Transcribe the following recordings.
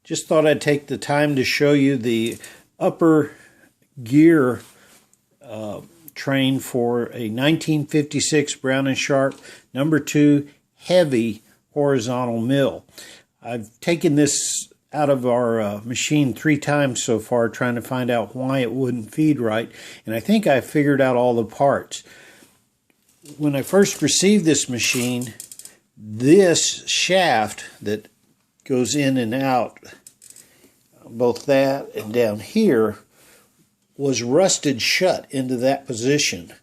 Just thought I'd take the time to show you the upper gear train for a 1956 Brown & Sharpe No. 2 Heavy Horizontal Mill. I've taken this out of our machine 3 times so far, trying to find out why it wouldn't feed right, and I think I figured out all the parts. When I first received this machine, this shaft that goes in and out, both that and down here, was rusted shut into that position.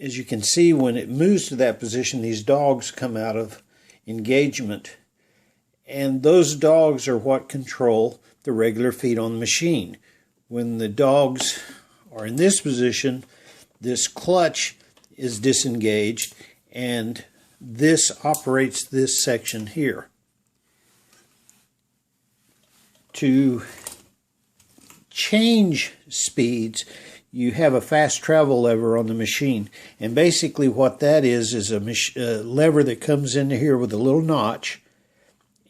As you can see, when it moves to that position, these dogs come out of engagement, and those dogs are what control the regular feed on the machine. When the dogs are in this position, this clutch is disengaged, and this operates this section here. To change speeds, you have a fast travel lever on the machine, and basically what that is a lever that comes into here with a little notch,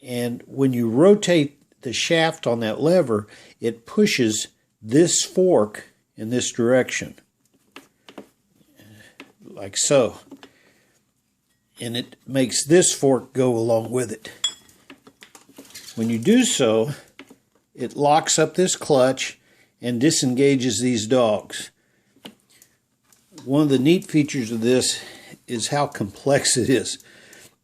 and when you rotate the shaft on that lever, it pushes this fork in this direction, like so, and it makes this fork go along with it. When you do so, it locks up this clutch and disengages these dogs. One of the neat features of this is how complex it is.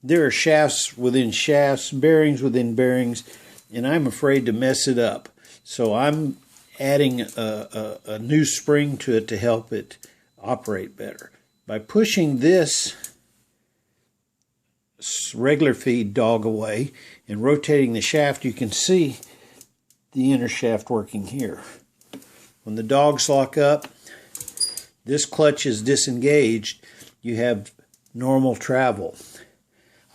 There are shafts within shafts, bearings within bearings, and I'm afraid to mess it up. So I'm adding a new spring to it to help it operate better. By pushing this regular feed dog away and rotating the shaft, you can see the inner shaft working here. When the dogs lock up, this clutch is disengaged, you have normal travel.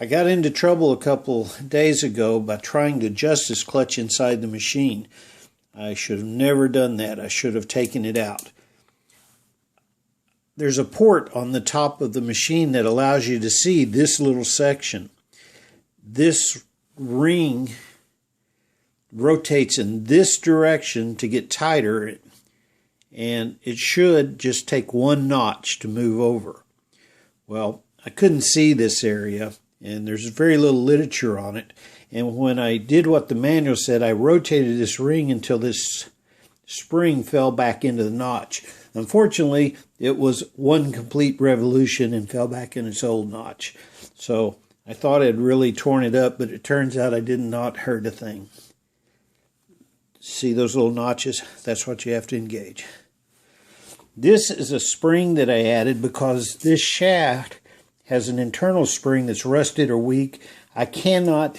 I got into trouble a couple days ago by trying to adjust this clutch inside the machine. I should have never done that. I should have taken it out. There's a port on the top of the machine that allows you to see this little section. This ring rotates in this direction to get tighter, and it should just take one notch to move over. Well, I couldn't see this area, and there's very little literature on it, and when I did what the manual said, I rotated this ring until this spring fell back into the notch. Unfortunately, it was one complete revolution and fell back in its old notch. So I thought I'd really torn it up, but it turns out I did not hurt a thing. See those little notches? That's what you have to engage. This is a spring that I added because this shaft has an internal spring that's rusted or weak. I cannot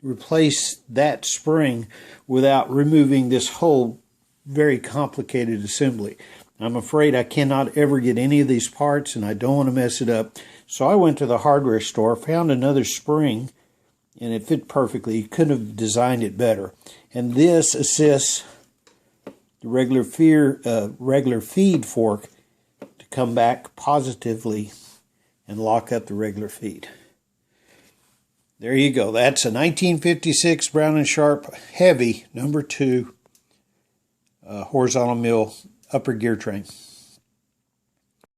replace that spring without removing this whole very complicated assembly. I'm afraid I cannot ever get any of these parts, and I don't want to mess it up. So I went to the hardware store, found another spring, and it fit perfectly. You couldn't have designed it better. And this assists the regular feed fork to come back positively and lock up the regular feed. There you go. That's a 1956 Brown & Sharpe Heavy No. 2 horizontal mill upper gear train.